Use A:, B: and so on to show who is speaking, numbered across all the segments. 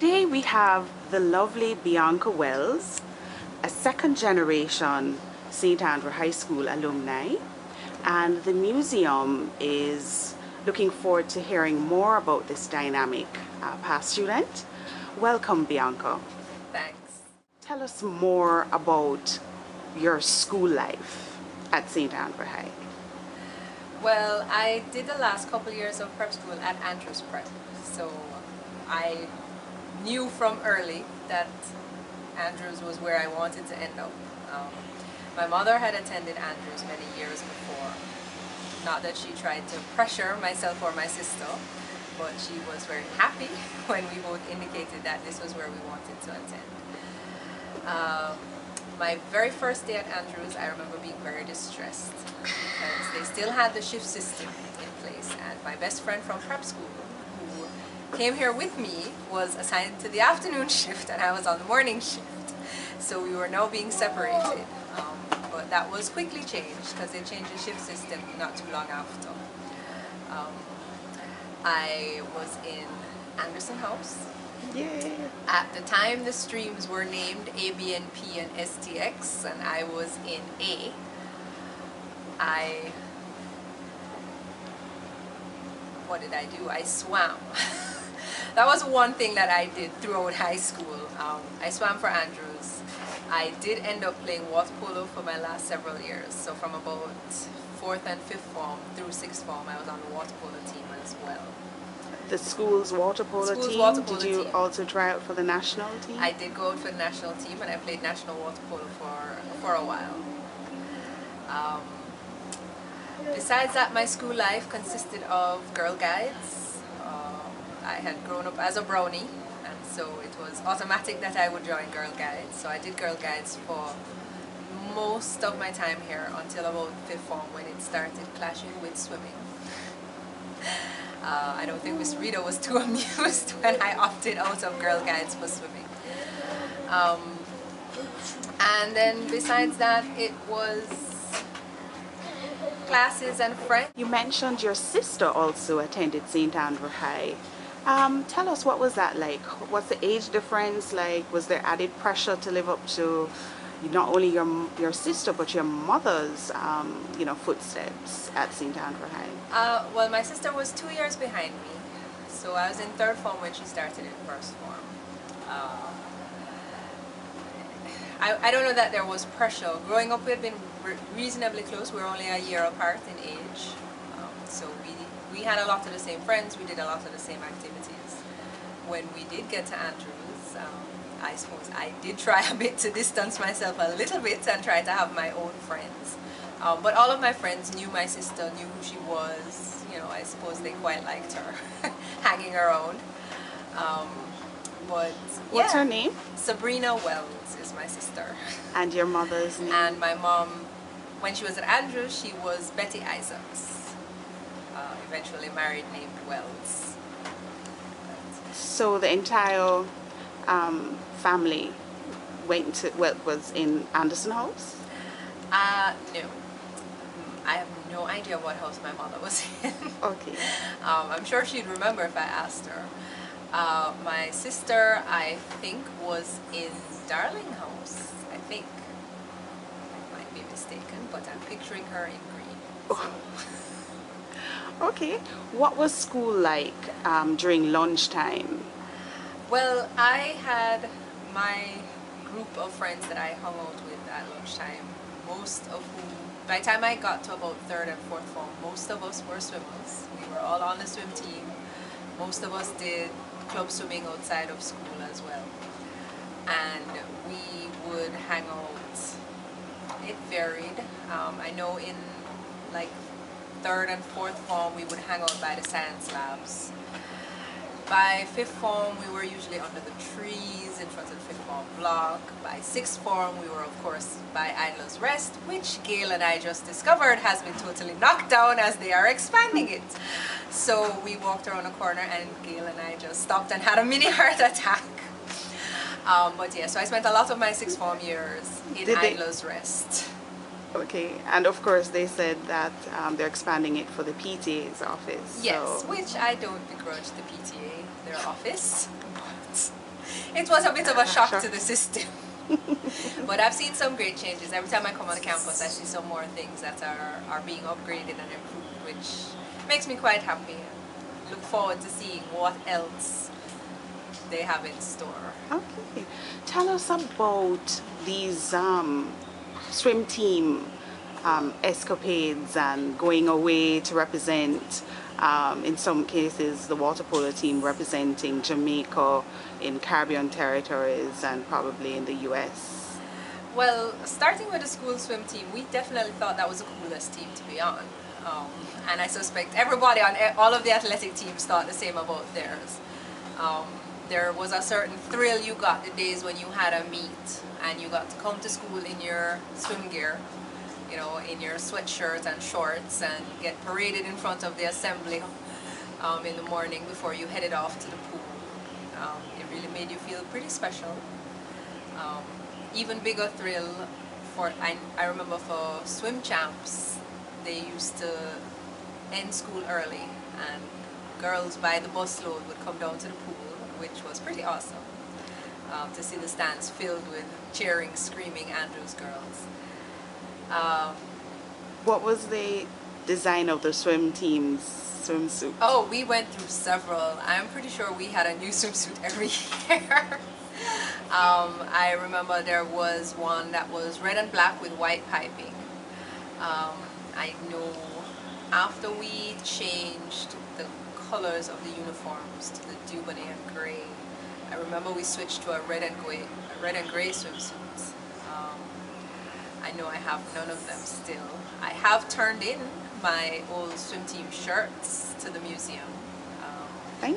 A: Today we have the lovely Bianca Welds, a second generation St. Andrew High School alumni, and the museum is looking forward to hearing more about this dynamic past student. Welcome, Bianca.
B: Thanks.
A: Tell us more about your school life at St. Andrew High.
B: Well, I did the last couple years of prep school at Andrews Prep, so I knew from early that Andrews was where I wanted to end up. My mother had attended Andrews many years before. Not that she tried to pressure myself or my sister, but she was very happy when we both indicated that this was where we wanted to attend. My very first day at Andrews, I remember being very distressed because they still had the shift system in place, and my best friend from prep school, who came here with me, was assigned to the afternoon shift and I was on the morning shift. So we were now being separated. But that was quickly changed because they changed the shift system not too long after. I was in Anderson House.
A: Yeah.
B: At the time, the streams were named A, B, and P, and STX, and I was in A. What did I do? I swam. That was one thing that I did throughout high school. I swam for Andrews. I did end up playing water polo for my last several years. So from about 4th and 5th form through 6th form, I was on the water polo team as well.
A: The school's water polo team? Did you also try out for the national team?
B: I did go out for the national team, and I played national water polo for a while. Besides that, my school life consisted of Girl Guides. I had grown up as a brownie, and so it was automatic that I would join Girl Guides. So I did Girl Guides for most of my time here until about 5th form, when it started clashing with swimming. I don't think Miss Rita was too amused when I opted out of Girl Guides for swimming. And then besides that, it was classes and friends.
A: You mentioned your sister also attended St. Andrew High. Tell us, what was that like? What's the age difference like? Was there added pressure to live up to not only your sister but your mother's footsteps at St. Andrew High?
B: Well, my sister was 2 years behind me, so I was in 3rd form when she started in 1st form. I don't know that there was pressure. Growing up, we had been reasonably close. We were only a year apart in age, so we had a lot of the same friends. We did a lot of the same activities. When we did get to Andrews, I suppose I did try a bit to distance myself a little bit and try to have my own friends. But all of my friends knew my sister, knew who she was. You know, I suppose they quite liked her hanging around. But
A: what's her name?
B: Sabrina Welds is my sister.
A: And your mother's name?
B: And my mom, when she was at Andrews, she was Betty Isaacs. Eventually married, named Welds.
A: So the entire family was in Anderson House?
B: No. I have no idea what house my mother was in.
A: Okay.
B: I'm sure she'd remember if I asked her. My sister, I think, was in Darling House, I think. I might be mistaken, but I'm picturing her in green. So.
A: Okay. What was school like during lunchtime?
B: Well, I had my group of friends that I hung out with at lunchtime, most of whom, by the time I got to about 3rd and 4th form, most of us were swimmers. We were all on the swim team. Most of us did club swimming outside of school as well. And we would hang out. It varied. I know in like 3rd and 4th form, we would hang out by the science labs. By 5th form, we were usually under the trees in front of the 5th form block. By 6th form, we were, of course, by Idler's Rest, which Gail and I just discovered has been totally knocked down as they are expanding it. So we walked around a corner and Gail and I just stopped and had a mini heart attack. But yeah, so I spent a lot of my 6th form years in Idler's Rest.
A: Okay, and of course they said that they're expanding it for the PTA's office.
B: Yes,
A: so.
B: which I don't begrudge the PTA, their office, but it was a bit of a shock to the system. But I've seen some great changes. Every time I come on the campus, I see some more things that are being upgraded and improved, which makes me quite happy. Look forward to seeing what else they have in store.
A: Okay. Tell us about these swim team escapades and going away to represent, in some cases, the water polo team representing Jamaica in Caribbean territories and probably in the US.
B: Well, starting with the school swim team, we definitely thought that was the coolest team to be on. And I suspect everybody on all of the athletic teams thought the same about theirs. There was a certain thrill you got the days when you had a meet and you got to come to school in your swim gear, you know, in your sweatshirt and shorts, and get paraded in front of the assembly in the morning before you headed off to the pool. It really made you feel pretty special. Even bigger thrill for, I remember for swim champs, they used to end school early and girls by the busload would come down to the pool, which was pretty awesome to see the stands filled with cheering, screaming Andrews girls.
A: What was the design of the swim team's swimsuit?
B: Oh, we went through several. I'm pretty sure we had a new swimsuit every year. I remember there was one that was red and black with white piping. I know after we changed the colors of the uniforms to the Dubonnet and gray, I remember we switched to a red and gray swimsuit. I know I have none of them still. I have turned in my old swim team shirts to the museum.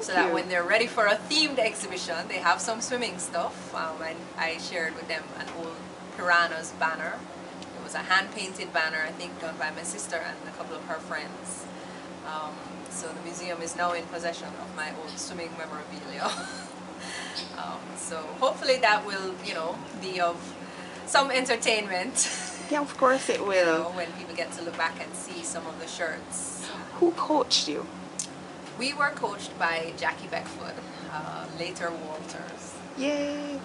B: So that when they're ready for a themed exhibition, they have some swimming stuff. I shared with them an old Piranhas banner. It was a hand-painted banner, I think, done by my sister and a couple of her friends. So the museum is now in possession of my old swimming memorabilia. So hopefully that will, you know, be of some entertainment.
A: Yeah, of course it will.
B: You know, when people get to look back and see some of the shirts.
A: Who coached you?
B: We were coached by Jackie Beckford, later Walters.
A: Yay!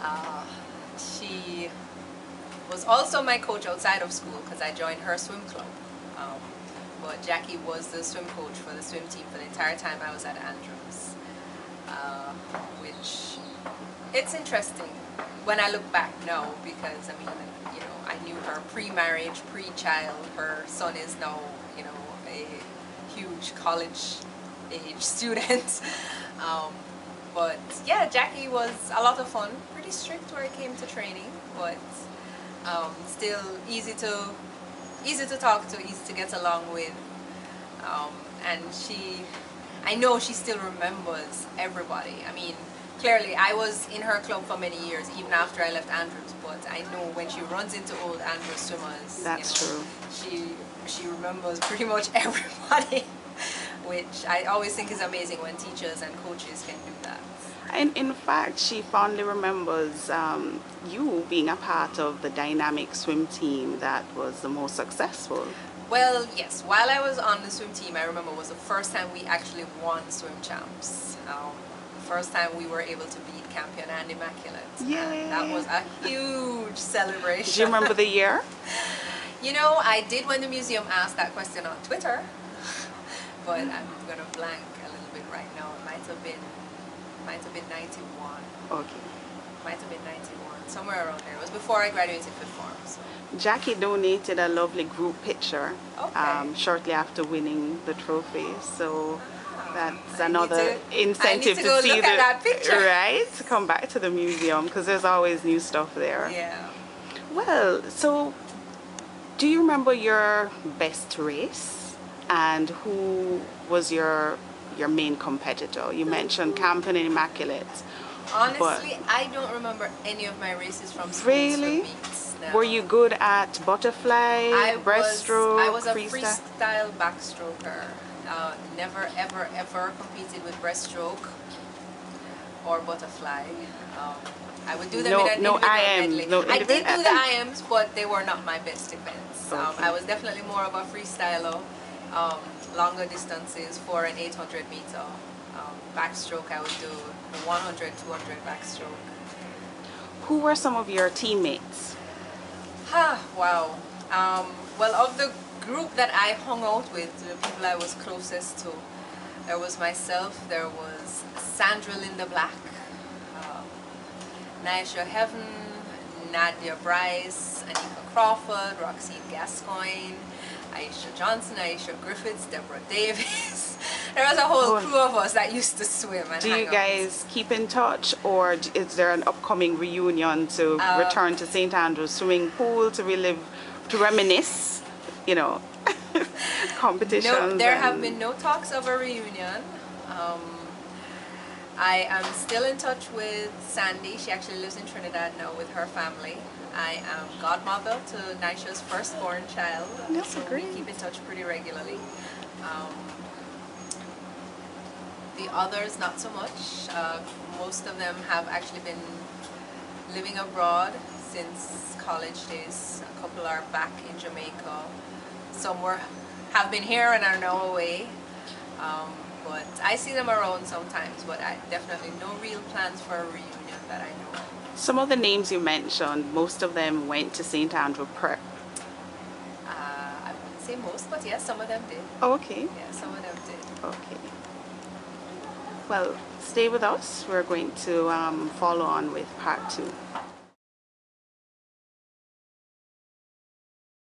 B: She was also my coach outside of school because I joined her swim club. But Jackie was the swim coach for the swim team for the entire time I was at Andrews. Which, it's interesting when I look back now because, I mean, you know, I knew her pre-marriage, pre-child. Her son is now, you know, a huge college age student. But yeah, Jackie was a lot of fun, pretty strict where it came to training, but still easy to talk to, easy to get along with. And I know she still remembers everybody. I mean, clearly I was in her club for many years, even after I left Andrews, but I know when she runs into old Andrews swimmers,
A: that's true.
B: She remembers pretty much everybody. Which I always think is amazing when teachers and coaches can do that.
A: And in fact, she fondly remembers you being a part of the dynamic swim team that was the most successful.
B: Well, yes. While I was on the swim team, I remember was the first time we actually won swim champs. The first time we were able to beat Campion and Immaculate.
A: Yeah.
B: And that was a huge celebration.
A: Do you remember the year?
B: You know, I did when the museum asked that question on Twitter. But I'm gonna blank a little bit right now. It might have been 91.
A: Okay.
B: Might have been 91, somewhere around there. It was before I graduated fifth form. So.
A: Jackie donated a lovely group picture shortly after winning the trophy. So that's another incentive to see
B: that picture.
A: Right? To come back to the museum because there's always new stuff there.
B: Yeah.
A: Well, so do you remember your best race? And who was your main competitor? You mentioned Campion and Immaculate.
B: Honestly, I don't remember any of my races from school
A: really?
B: meets. No.
A: Were you good at butterfly, breaststroke,
B: I was a freestyle backstroker. Never ever competed with breaststroke or butterfly. I would do them in an individual medley. I did do the IMs, but they were not my best events. I was definitely more of a freestyler. Longer distances, 400 and 800 meter. Backstroke, I would do the 100, 200 backstroke.
A: Who were some of your teammates?
B: Wow. Well, of the group that I hung out with, the people I was closest to, there was myself, there was Sandra Linda Black, Naisha Heaven, Nadia Bryce, Anika Crawford, Roxine Gascoigne, Aisha Johnson, Aisha Griffiths, Deborah Davis. There was a whole crew of us that used to swim and
A: Do
B: hang
A: you
B: out.
A: guys keep in touch, or is there an upcoming reunion to return to St. Andrews swimming pool to relive, to reminisce, you know, competitions?
B: No, there have been no talks of a reunion. I am still in touch with Sandy. She actually lives in Trinidad now with her family. I am godmother to Naisha's firstborn child,
A: That's
B: so
A: great.
B: we keep in touch pretty regularly. The others, not so much. Most of them have actually been living abroad since college days. A couple are back in Jamaica. Some have been here and are now away. But I see them around sometimes, but I definitely no real plans for a reunion that I know of.
A: Some of the names you mentioned, most of them went to St. Andrew Prep.
B: I wouldn't say most, but yes, some of them did.
A: Oh, okay.
B: Yeah, some of them did.
A: Okay. Well, stay with us. We're going to follow on with part 2.